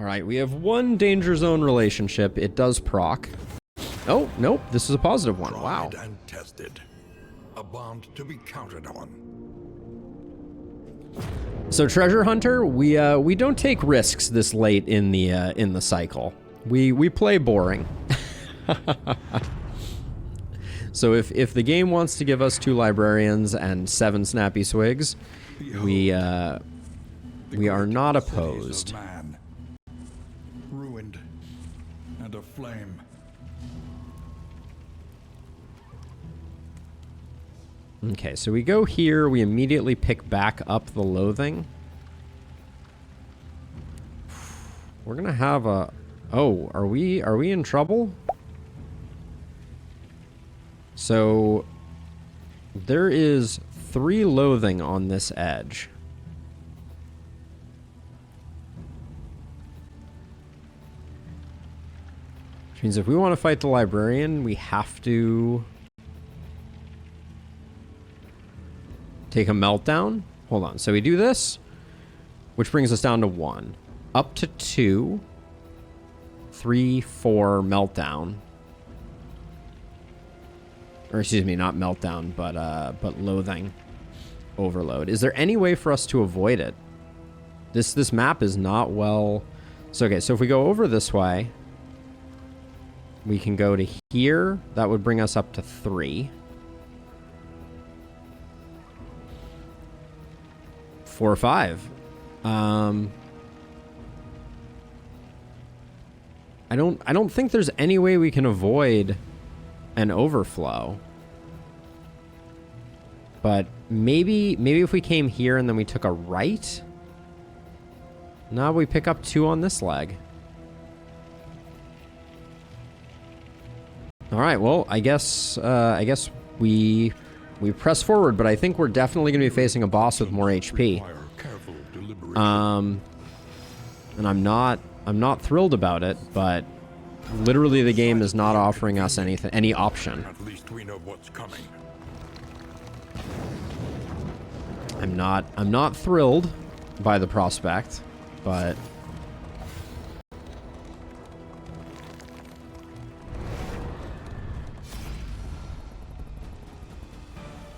Alright, we have one danger zone relationship. It does proc. Oh, nope, this is a positive one. Wow. Tried and tested. A bond to be counted on. So treasure hunter, we don't take risks this late in the cycle. We play boring. So if the game wants to give us 2 librarians and 7 snappy swigs, we are not opposed. Man, ruined and aflame. Okay, so we go here, we immediately pick back up the loathing. We're gonna have a... Oh, are we in trouble? So, there is 3 loathing on this edge. Which means if we want to fight the librarian, we have to... take a meltdown. Hold on. So we do this, which brings us down to 1. Up to 2. 3, 4, meltdown. Or excuse me, not meltdown, but loathing. Overload. Is there any way for us to avoid it? This map is not well... So, okay, so if we go over this way, we can go to here. That would bring us up to 3. 4 or 5. I don't think there's any way we can avoid an overflow. But maybe if we came here and then we took a right. Now we pick up 2 on this leg. All right. Well, I guess we press forward, but I think we're definitely going to be facing a boss with more HP. And I'm not thrilled about it, but literally the game is not offering us any option. At least we know what's coming. I'm not thrilled by the prospect, but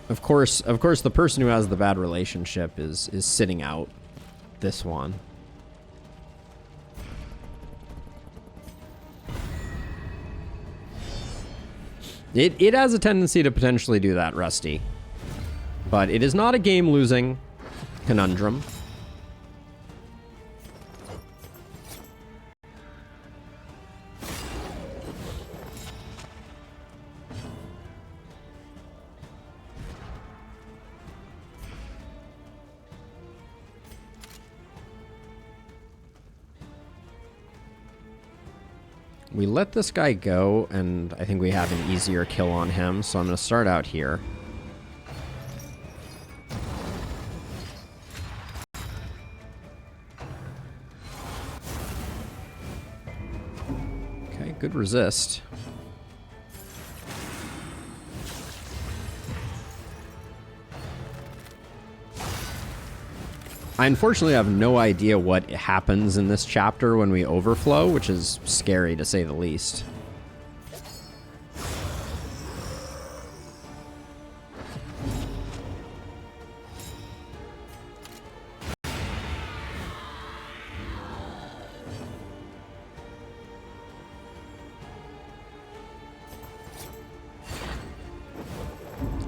Of course, the person who has the bad relationship is sitting out this one. It has a tendency to potentially do that, Rusty. But it is not a game-losing conundrum. We let this guy go, and I think we have an easier kill on him, so I'm going to start out here. Okay, good resist. I unfortunately have no idea what happens in this chapter when we overflow, which is scary to say the least.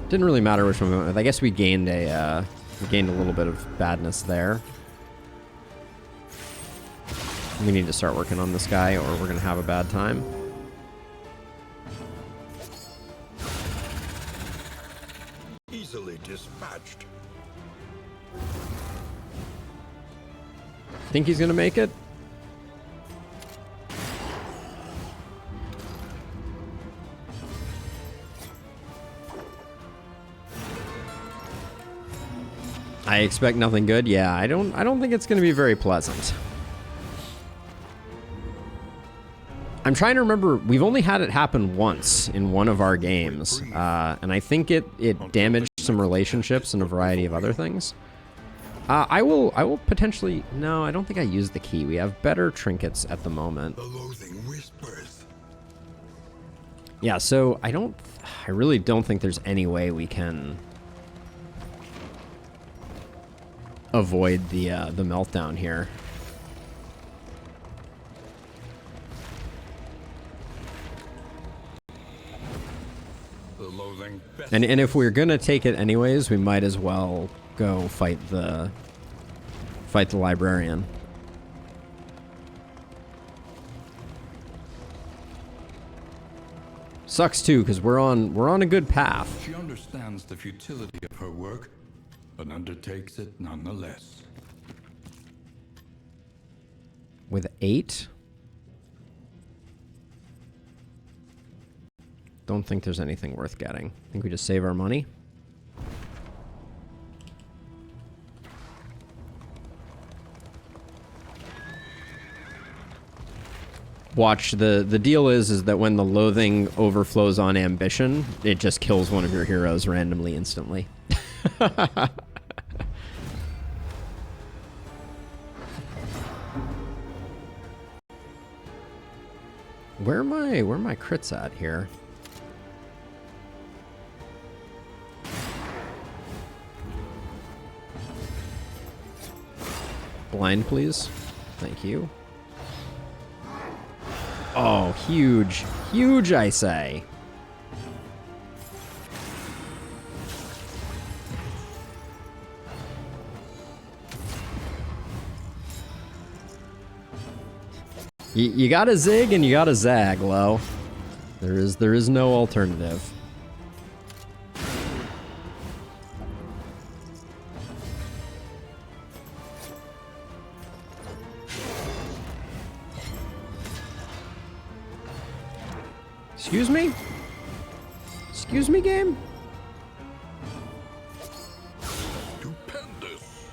Didn't really matter which one we went with. I guess we gained a little bit of badness there. We need to start working on this guy or we're going to have a bad time. Easily dispatched. Think he's going to make it? I expect nothing good. Yeah, I don't think it's going to be very pleasant. I'm trying to remember. We've only had it happen once in one of our games, and I think it damaged some relationships and a variety of other things. I will potentially... No, I don't think I used the key. We have better trinkets at the moment. The loathing whispers. Yeah, so I really don't think there's any way we can avoid the meltdown here. The loathing. And if we're gonna take it anyways, we might as well go fight the librarian. Sucks too, because we're on a good path. She understands the futility of her work, but undertakes it nonetheless. With 8? Don't think there's anything worth getting. I think we just save our money. Watch, the deal is that when the loathing overflows on ambition, it just kills one of your heroes randomly instantly. Where are my crits at here? Blind, please. Thank you. Oh, huge. Huge, I say. You gotta zig and you gotta zag, Lo. There is no alternative. Excuse me? Excuse me, game? Stupendous.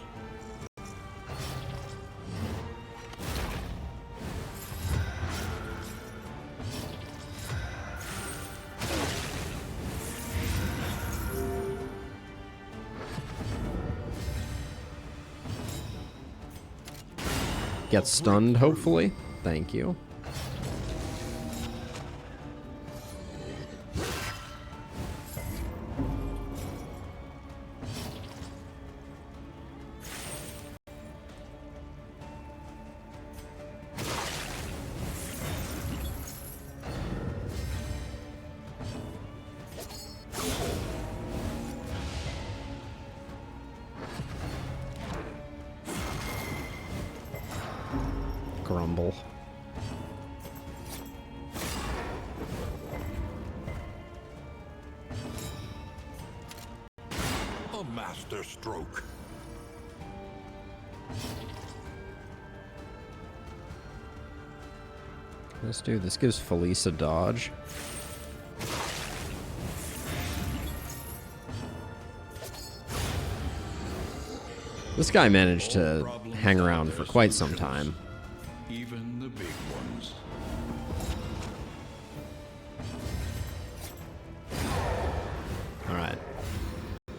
Get stunned, hopefully. Thank you. Grumble. A master stroke. Let's do this. Gives Felice a dodge. This guy managed to hang around for quite some time. Even the big ones. All right.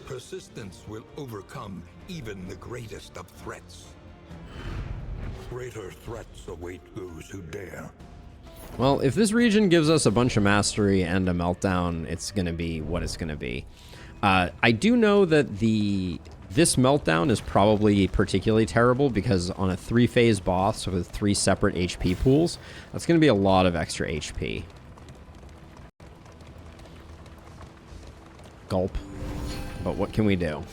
Persistence will overcome even the greatest of threats. Greater threats await those who dare. Well, if this region gives us a bunch of mastery and a meltdown, it's going to be what it's going to be. I do know that this meltdown is probably particularly terrible because on a 3-phase boss with 3 separate HP pools, that's going to be a lot of extra HP. Gulp. But what can we do?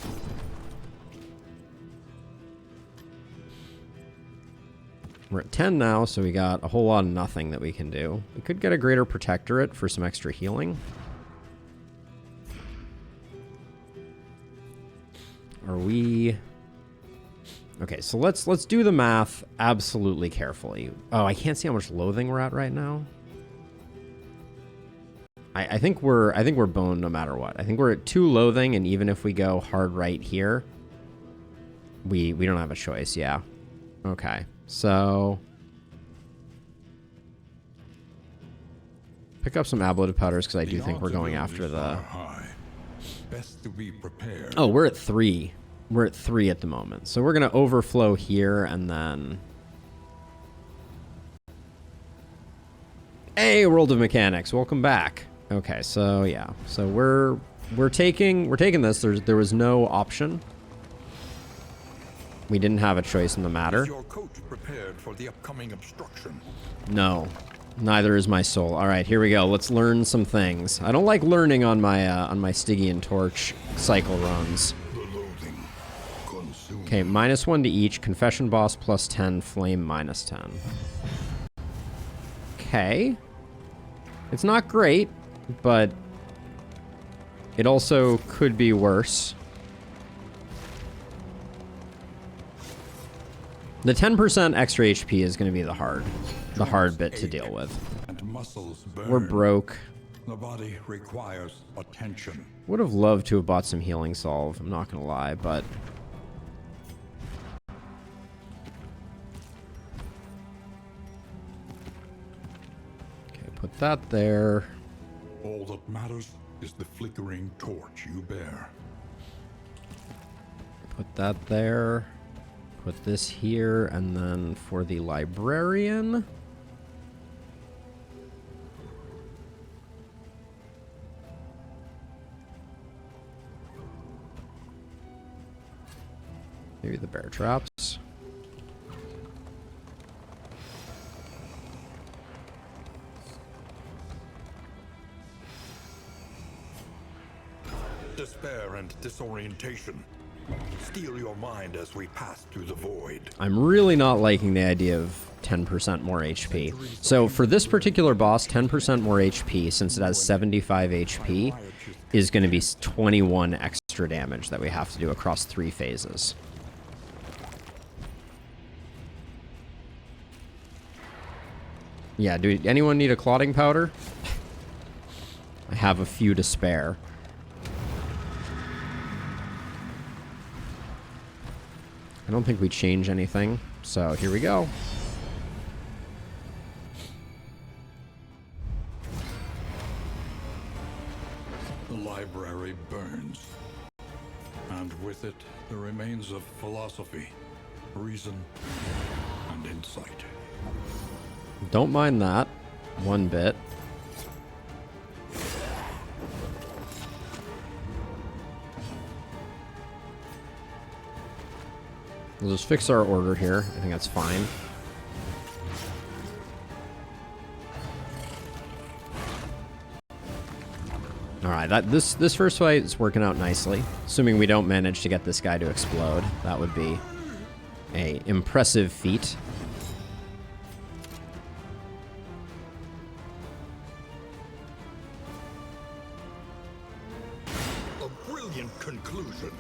We're at 10 now, so we got a whole lot of nothing that we can do. We could get a greater protectorate for some extra healing. Are we... Okay, so let's do the math absolutely carefully. Oh, I can't see how much loathing we're at right now. I think we're boned no matter what. I think we're at 2 loathing, and even if we go hard right here, we don't have a choice. Yeah. Okay. So pick up some ablative powders because I do think we're going after the... Best to be prepared. Oh, we're at 3. We're at 3 at the moment. So we're going to overflow here and then... Hey, World of Mechanics, welcome back. Okay, so yeah. So we're taking this. There was no option. We didn't have a choice in the matter. Is your coach prepared for the upcoming obstruction? No. Neither is my soul. All right, here we go. Let's learn some things. I don't like learning on my Stygian Torch cycle runs. Okay, -1 to each. Confession boss +10. Flame -10. Okay. It's not great, but it also could be worse. The 10% extra HP is going to be the hard bit to deal with. And muscles burn. We're broke. The body requires attention. Would have loved to have bought some healing salve, I'm not going to lie, but... Okay, put that there. All that matters is the flickering torch you bear. Put that there. Put this here, and then for the librarian... Maybe the bear traps. Despair and disorientation. Steal your mind as we pass through the void. I'm really not liking the idea of 10% more HP. So for this particular boss, 10% more HP, since it has 75 HP, is going to be 21 extra damage that we have to do across 3 phases. Yeah, do anyone need a clotting powder? I have a few to spare. I don't think we change anything, so here we go. The library burns, and with it the remains of philosophy, reason, and insight. Don't mind that one bit. We'll just fix our order here. I think that's fine. All right, this first fight is working out nicely. Assuming we don't manage to get this guy to explode, that would be a impressive feat. A brilliant conclusion.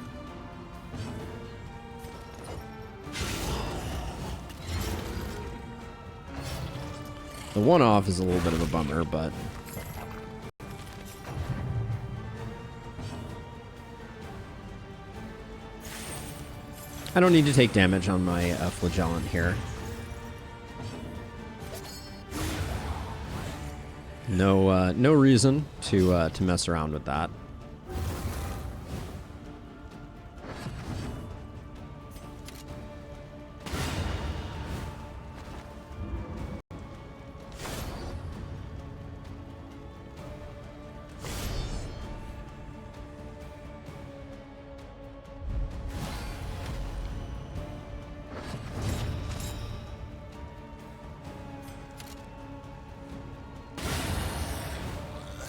The one-off is a little bit of a bummer, but... I don't need to take damage on my flagellant here. No reason to mess around with that.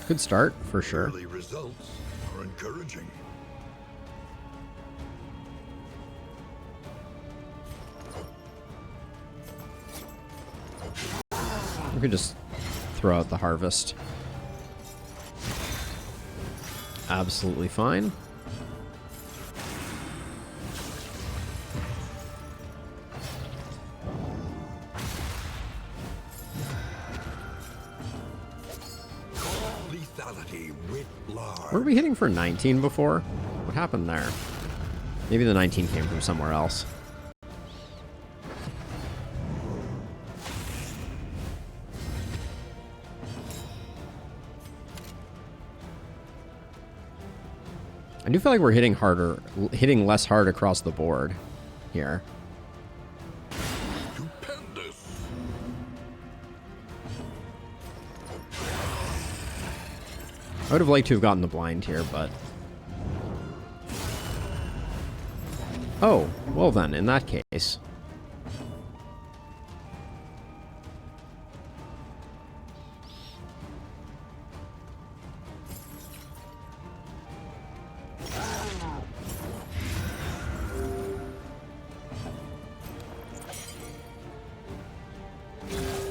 Good start, for sure. Early results are encouraging. We could just throw out the harvest. Absolutely fine. Were we hitting for 19 before? What happened there? Maybe the 19 came from somewhere else. I do feel like we're hitting less hard across the board here. Stupendous. I would have liked to have gotten the blind here, but... Oh, well then, in that case...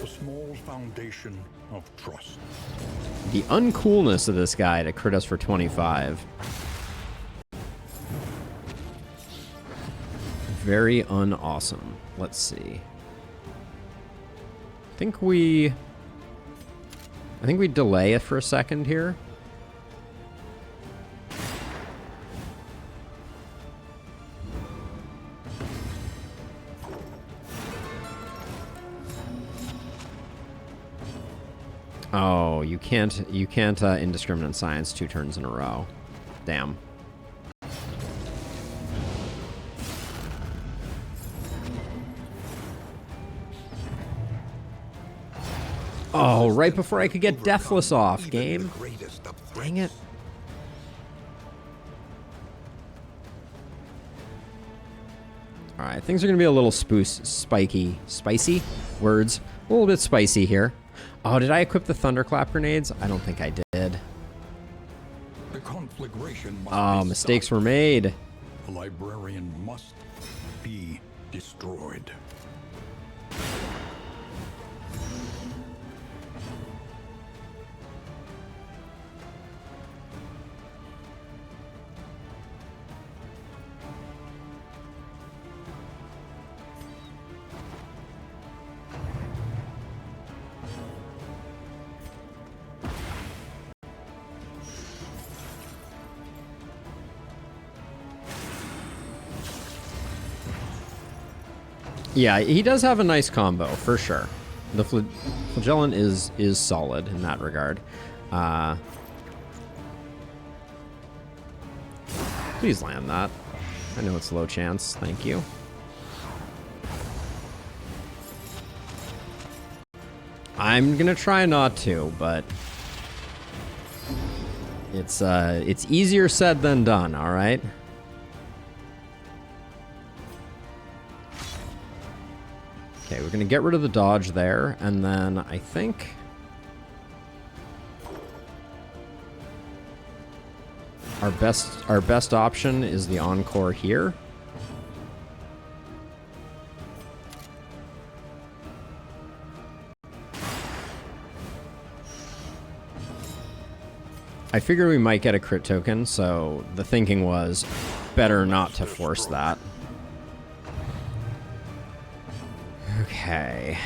A small foundation of trust. The uncoolness of this guy to crit us for 25. Very unawesome. Let's see. I think we delay it for a second here. Oh, you can't indiscriminate science 2 turns in a row. Damn. Oh, right before I could get Deathless off, game. Dang it. Alright, things are going to be a little spicy? Words. A little bit spicy here. Oh, did I equip the Thunderclap grenades? I don't think I did. The conflagration must Oh, be mistakes stopped. were made. The librarian must be destroyed. Yeah, he does have a nice combo, for sure. The Flagellant is solid in that regard. Please land that. I know it's low chance. Thank you. I'm gonna try not to, but it's easier said than done, all right? Okay, we're gonna get rid of the dodge there, and then I think our best option is the Encore here. I figure we might get a crit token, so the thinking was better not to force that. Okay.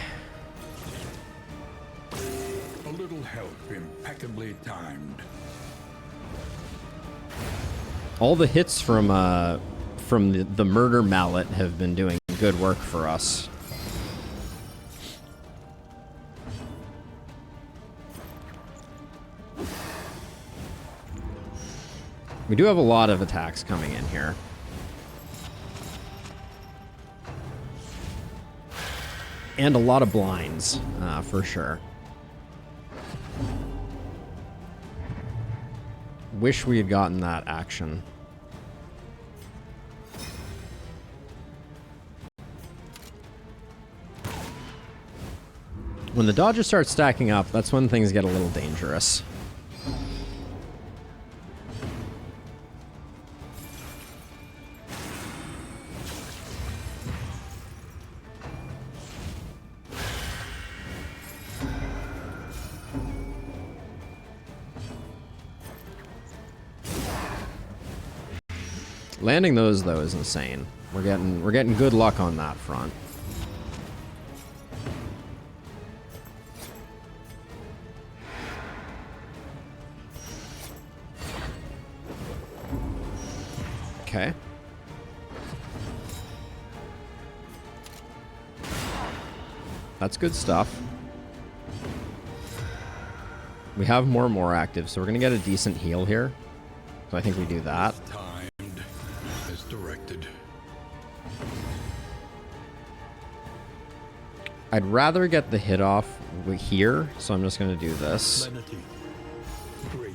A little help impeccably timed. All the hits from the murder mallet have been doing good work for us. We do have a lot of attacks coming in here. And a lot of blinds, for sure. Wish we had gotten that action. When the dodges start stacking up, that's when things get a little dangerous. Landing those though is insane. We're getting good luck on that front. Okay. That's good stuff. We have more active, so we're gonna get a decent heal here. So I think we do that. I'd rather get the hit off here, so I'm just going to do this. Lenity, grace,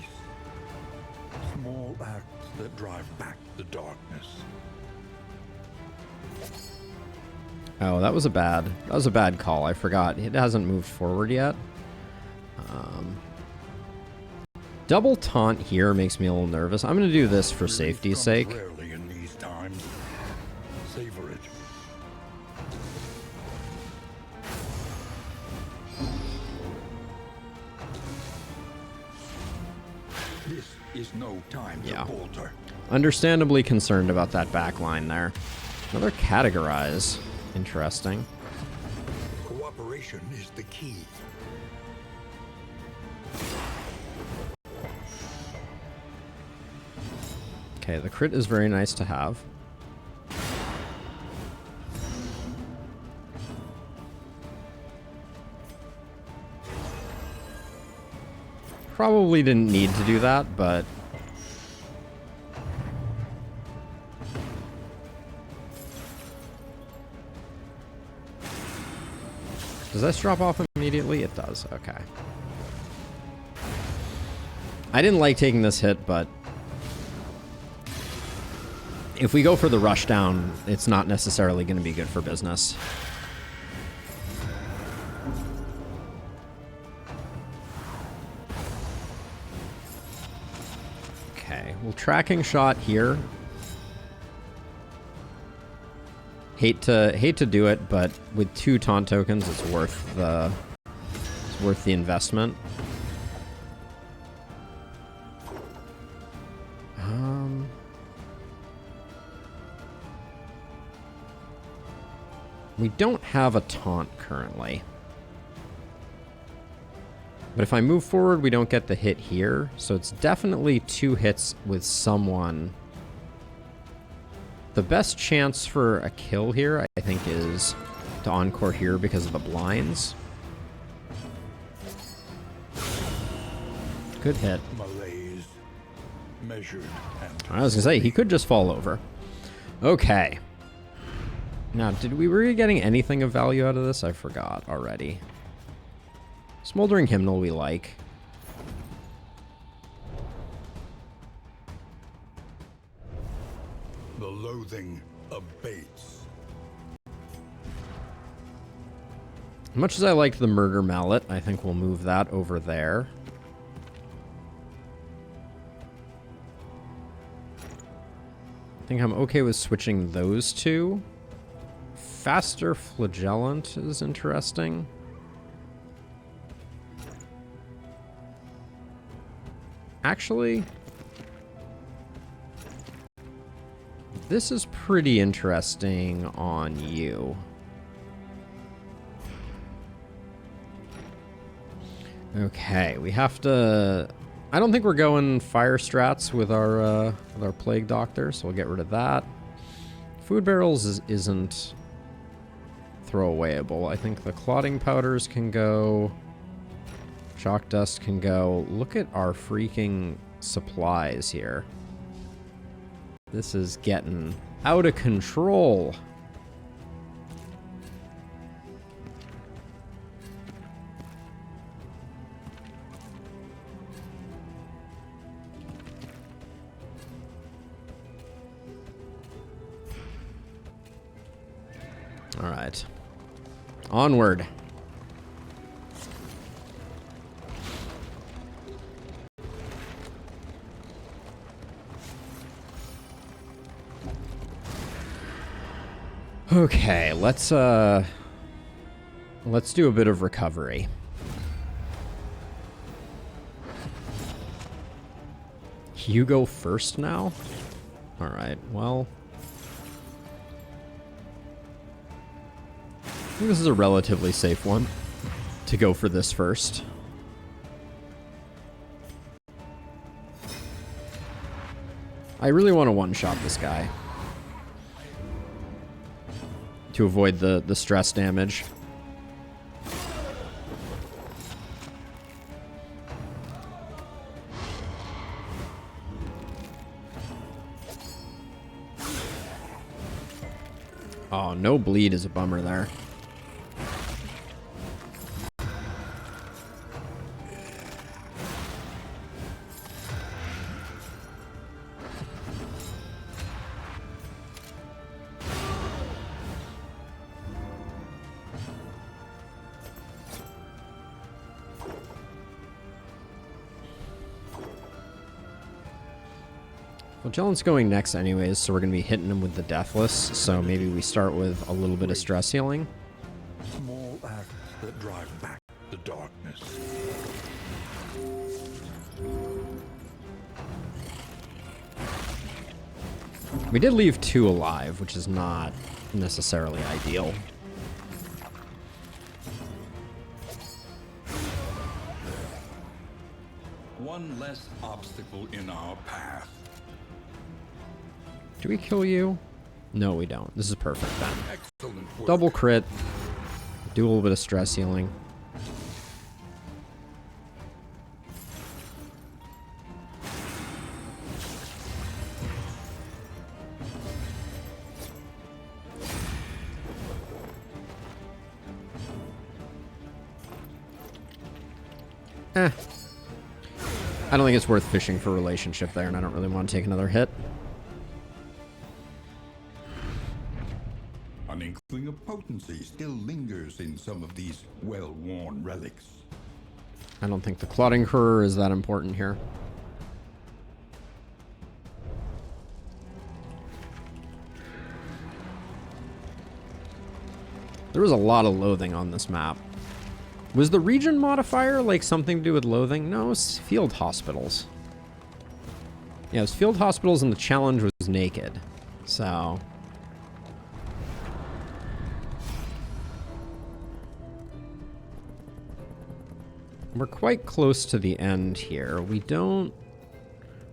small acts that drive back the darkness. Oh, that was a bad call. I forgot. It hasn't moved forward yet. Double taunt here makes me a little nervous. I'm going to do this for safety's sake. Rarely in these times. Savor it. This is no time to falter. Understandably concerned about that back line there. Another categorize. Interesting. Cooperation is the key. Okay, the crit is very nice to have. Probably didn't need to do that, but... Does this drop off immediately? It does, okay. I didn't like taking this hit, but... if we go for the rush down, it's not necessarily going to be good for business. Okay, well, tracking shot here. Hate to do it, but with 2 taunt tokens, it's worth the investment. We don't have a taunt currently. But if I move forward, we don't get the hit here. So it's definitely 2 hits with someone. The best chance for a kill here, I think, is to encore here because of the blinds. Good hit. Malaise, measured and I was going to say, he could just fall over. Okay. Now, were we getting anything of value out of this? I forgot already. Smoldering Hymnal we like. the loathing abates. As much as I liked the Murder Mallet, I think we'll move that over there. I think I'm okay with switching those two. Faster Flagellant is interesting. Actually, this is pretty interesting on you. Okay, we have to... I don't think we're going fire strats with our Plague Doctor, so we'll get rid of that. Food Barrels isn't throwawayable. I think the Clotting Powders can go. Chalk Dust can go. Look at our freaking supplies here. This is getting out of control. All right. Onward. Okay, let's do a bit of recovery. You go first now? All right, well... I think this is a relatively safe one to go for this first. I really want to one-shot this guy to avoid the stress damage. Oh, no bleed is a bummer there. Magellan's going next anyways, so we're going to be hitting him with the Deathless, so maybe we start with a little bit of stress healing. Small acts that drive back the darkness. We did leave 2 alive, which is not necessarily ideal. One less obstacle in our path. Do we kill you? No, we don't. This is perfect then. Excellent work. Double crit. Do a little bit of stress healing. I don't think it's worth fishing for a relationship there, and I don't really want to take another hit. An inkling of potency still lingers in some of these well-worn relics. I don't think the Clotting Cur is that important here. There was a lot of loathing on this map. Was the region modifier like something to do with loathing? No, it's field hospitals. Yeah, it was field hospitals and the challenge was naked. So... we're quite close to the end here. We don't...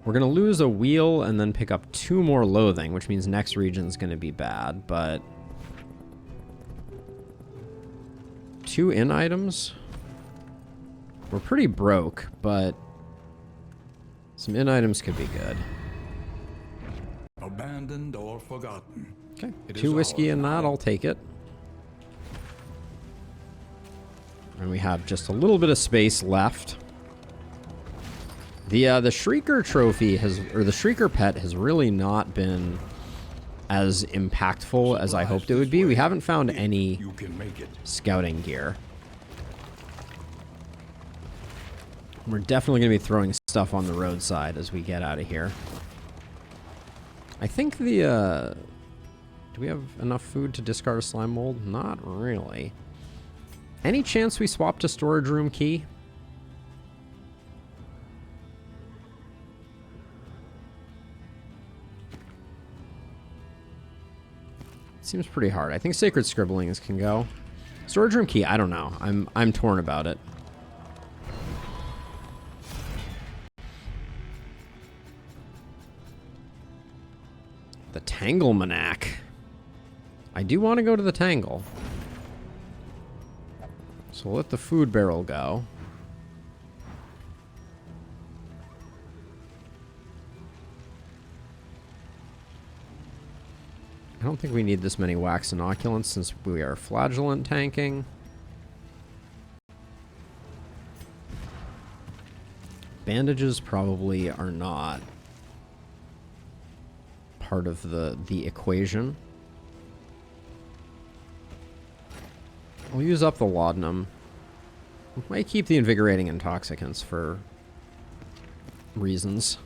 we're going to lose a wheel and then pick up 2 more loathing, which means next region's going to be bad, but... 2 in items? We're pretty broke, but... some in items could be good. Abandoned or forgotten. Okay, It 2 is whiskey ours and that, now. I'll take it. And we have just a little bit of space left. The Shrieker trophy has, or the Shrieker pet has really not been as impactful as I hoped it would be. We haven't found any You can make it. scouting gear. We're definitely going to be throwing stuff on the roadside as we get out of here. I think the, do we have enough food to discard a slime mold? Not really. Any chance we swap to storage room key? Seems pretty hard. I think Sacred Scribblings can go. Storage room key, I don't know. I'm torn about it. The Tanglemanac. I do want to go to the Tangle. So we'll let the food barrel go. I don't think we need this many wax inoculants since we are flagellant tanking. Bandages probably are not part of the equation. We'll use up the laudanum. We might keep the invigorating intoxicants for reasons.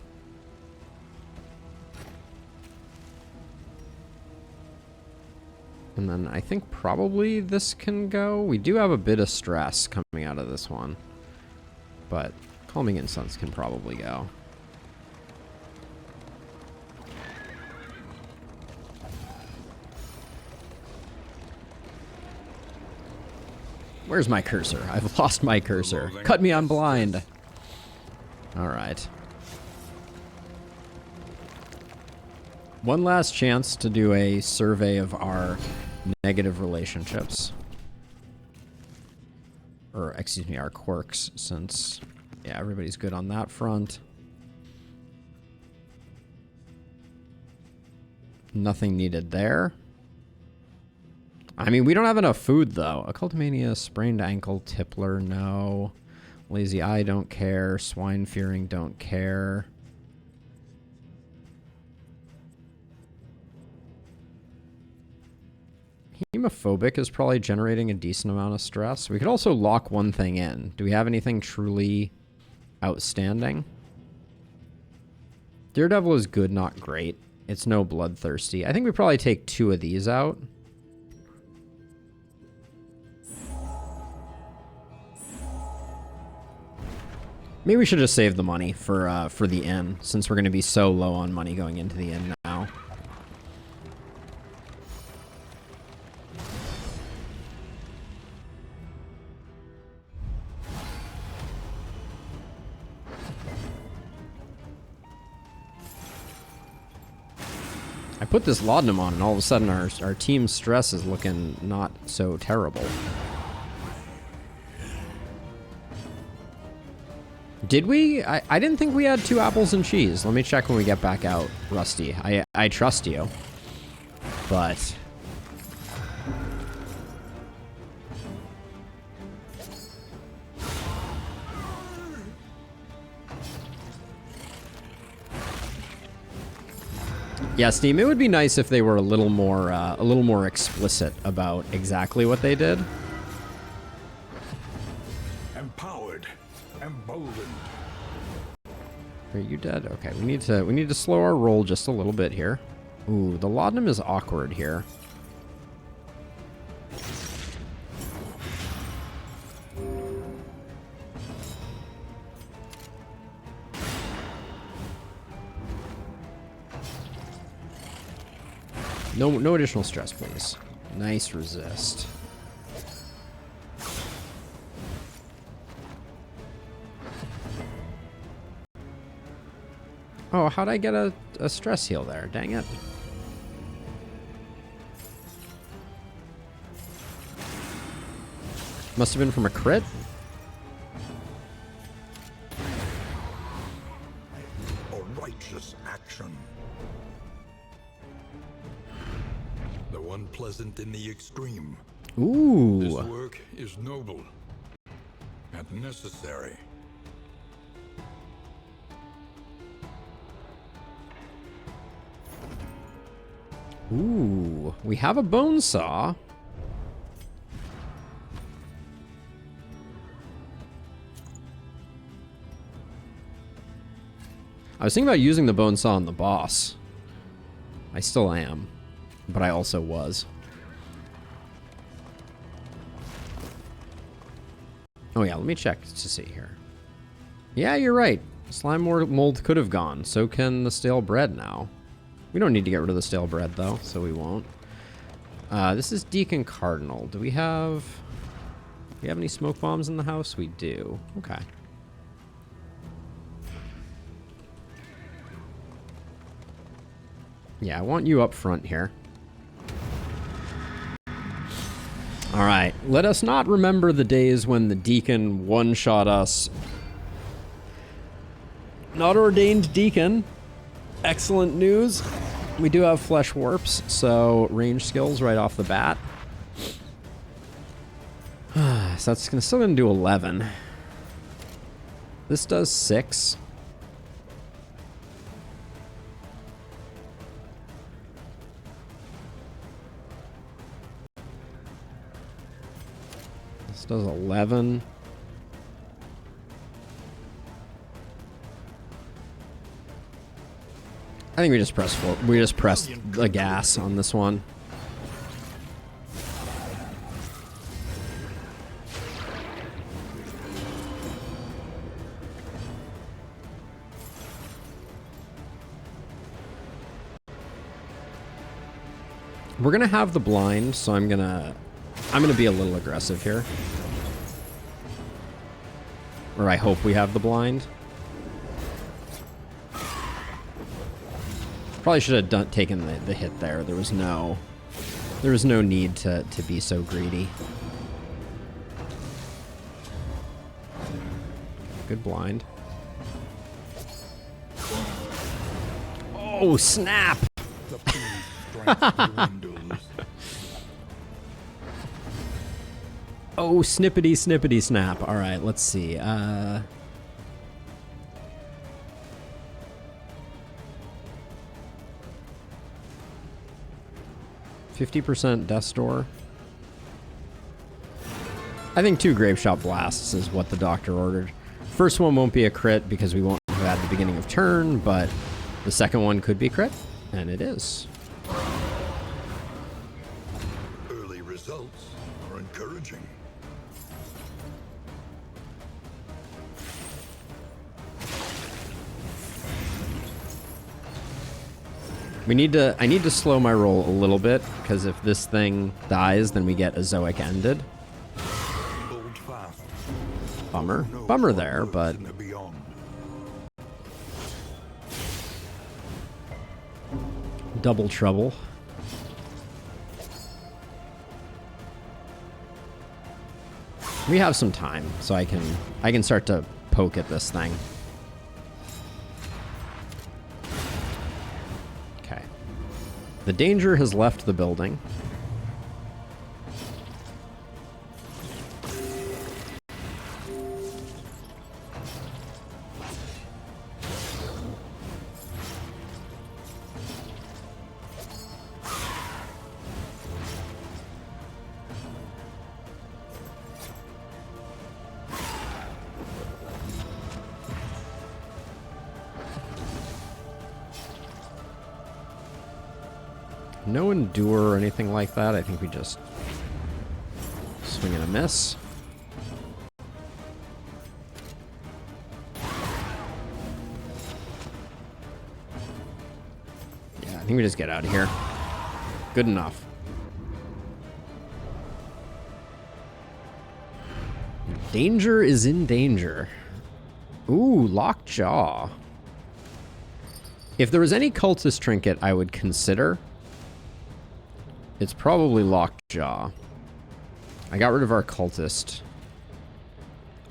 And then I think probably this can go. We do have a bit of stress coming out of this one. But Calming Incense can probably go. Where's my cursor? I've lost my cursor. Cut me on blind. Alright. One last chance to do a survey of our negative relationships. Or, excuse me, our quirks, since, yeah, everybody's good on that front. Nothing needed there. I mean, we don't have enough food, though. Occultomania, sprained ankle, tippler, no. Lazy eye, don't care. Swine fearing, don't care. Hemophobic is probably generating a decent amount of stress. We could also lock one thing in. Do we have anything truly outstanding? Daredevil is good, not great. It's no bloodthirsty. I think we probably take 2 of these out. Maybe we should just save the money for the inn, since we're going to be so low on money going into the inn now. I put this laudanum on, and all of a sudden our team's stress is looking not so terrible. Did we? I didn't think we had 2 apples and cheese. Let me check when we get back out, Rusty. I trust you. But... yeah, Steam, it would be nice if they were a little more explicit about exactly what they did. Empowered, emboldened. Are you dead? Okay, we need to slow our roll just a little bit here. Ooh, the laudanum is awkward here. No additional stress, please. Nice resist. Oh, how'd I get a stress heal there? Dang it. Must have been from a crit. A righteous action. Though unpleasant in the extreme. Ooh. This work is noble and necessary. Ooh, we have a bone saw. I was thinking about using the bone saw on the boss. I still am, but I also was. Oh yeah, let me check to see here. Yeah, you're right. Slime mold could have gone. So can the stale bread now. We don't need to get rid of the stale bread, though, so we won't. This is Deacon Cardinal. Do we have any smoke bombs in the house? We do. Okay. Yeah, I want you up front here. All right. Let us not remember the days when the Deacon one-shot us. Not ordained Deacon. Excellent news. We do have flesh warps, so range skills right off the bat. So that's still gonna do 11. This does 6. This does 11. I think we just pressed the gas on this one. We're gonna have the blind, so I'm gonna be a little aggressive here. Or I hope we have the blind. Probably should have taken the hit there. There was no need to be so greedy. Good blind. Oh, snap! The fool's strength dwindles. Oh, snippity snap. All right, let's see. 50% Death Door. I think 2 Grave Shot Blasts is what the doctor ordered. First one won't be a crit because we won't have had the beginning of turn, but The second one could be crit, and it is. Early results are encouraging. I need to slow my roll a little bit, because if this thing dies, then we get Azoic ended. Hold fast. Bummer. No Bummer one there, lives but in the beyond. double trouble. We have some time, so I can start to poke at this thing. Okay. The danger has left the building. No endure or anything like that. I think we just swing and a miss. Yeah, I think we just get out of here. Good enough. Danger is in danger. Ooh, lockjaw. If there was any cultist trinket I would consider, it's probably lockjaw. I got rid of our cultist.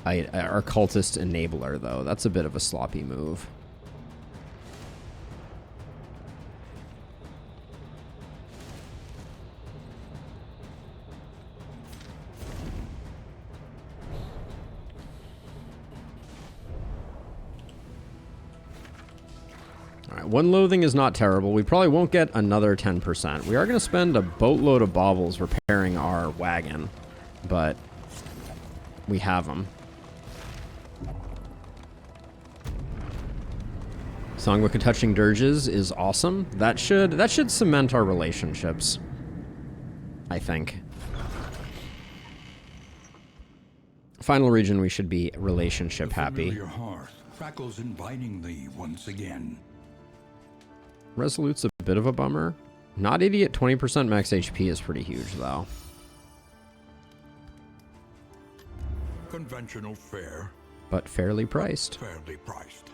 Our cultist enabler, though. That's a bit of a sloppy move. Alright, one loathing is not terrible. We probably won't get another 10%. We are going to spend a boatload of baubles repairing our wagon, but we have them. Songbook of Touching Dirges is awesome. That should cement our relationships, I think. Final region, we should be relationship happy. Your hearth crackles invitingly once again. Resolute's a bit of a bummer. Not idiot, 20% max HP is pretty huge, though. Conventional fare, But fairly priced. fairly priced.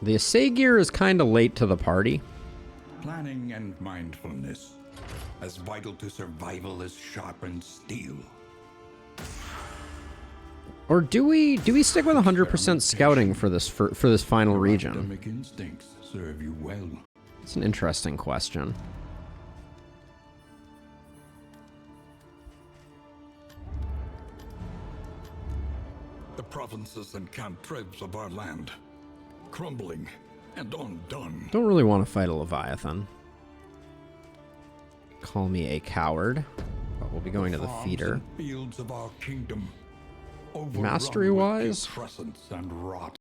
The assay gear is kind of late to the party. Planning and mindfulness, as vital to survival as sharpened steel. Or do we stick with 100% scouting for this final region? Academic instincts serve you well. It's an interesting question. The provinces and cantrevs of our land, crumbling and undone. Don't really want to fight a Leviathan. Call me a coward. But we'll be going to the Farms feeder. and fields of our kingdom, overrun Mastery-wise? with putrescence and rot.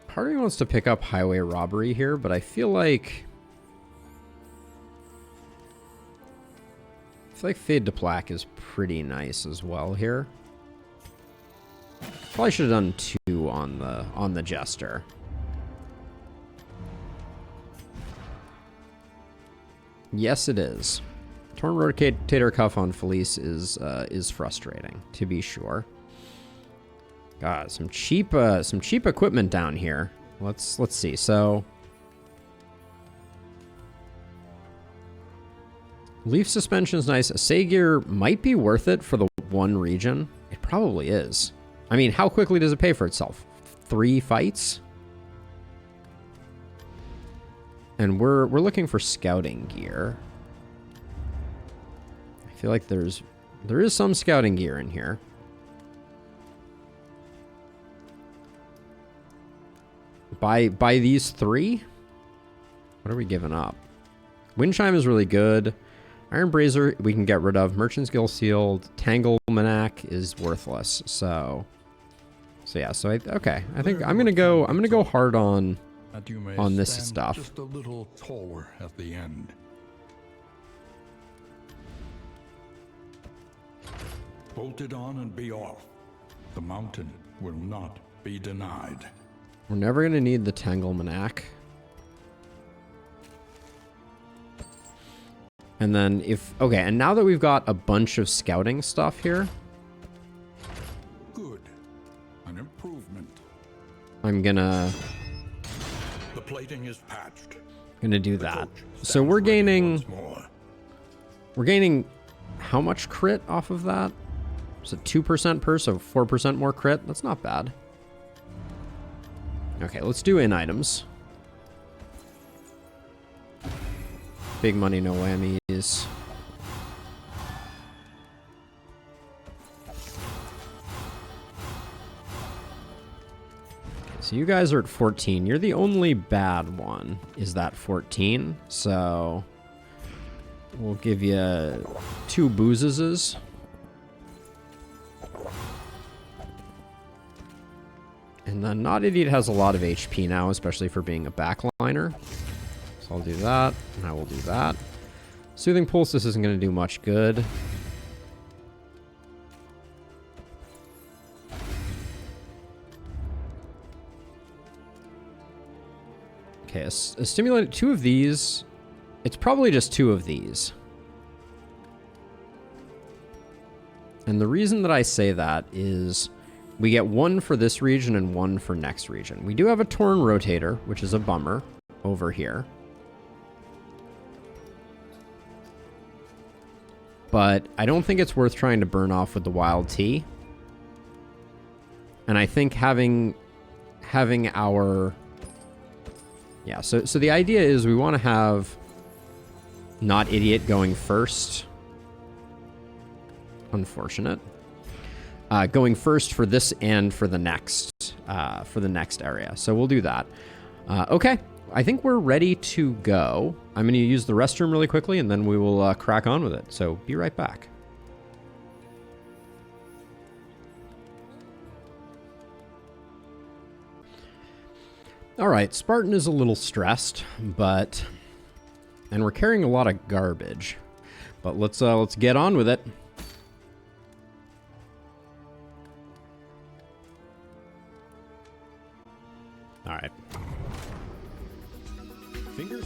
Part of me wants to pick up highway robbery here, but I feel like Fade to Black is pretty nice as well here. Probably should have done 2 on the Jester. Yes, it is. Torn Rotator Cuff on Felice is frustrating, to be sure. God, some cheap equipment down here. Let's see. So, leaf suspension is nice. Assay gear might be worth it for the one region. It probably is. I mean, how quickly does it pay for itself? 3 fights? And we're looking for scouting gear. I feel like there is some scouting gear in here. Buy these 3? What are we giving up? Wind Chime is really good. Iron Brazier we can get rid of. Merchant's Guild Sealed. Tangle Manac is worthless. So yeah. So okay. I think I'm gonna go hard on this stuff. Just a little taller at the end. Bolt it on and be off. The mountain will not be denied. We're never gonna need the Tangle Manac. And then okay, and now that we've got a bunch of scouting stuff here. Good. An improvement. I'm gonna... The plating is patched. Gonna do that. So we're gaining... We're gaining how much crit off of that? So 2% per, so 4% more crit. That's not bad. Okay, let's do in items. Big money, no whammies. So you guys are at 14. You're the only bad one, is that 14. So we'll give you 2 boozes. And then Not Idiot has a lot of HP now, especially for being a backliner. So I'll do that, and I will do that. Soothing Pulse, this isn't going to do much good. Okay, a stimulant, 2 of these. It's probably just 2 of these. And the reason that I say that is we get 1 for this region and 1 for next region. We do have a Torn Rotator, which is a bummer over here. But I don't think it's worth trying to burn off with the Wild Tea. And I think having our... Yeah, so the idea is we want to have Not Idiot going first. Unfortunate. Going first for this and for the next area. So we'll do that. Okay, I think we're ready to go. I'm going to use the restroom really quickly, and then we will crack on with it. So be right back. All right, Spartan is a little stressed, and we're carrying a lot of garbage. But let's get on with it. All right. Fingers.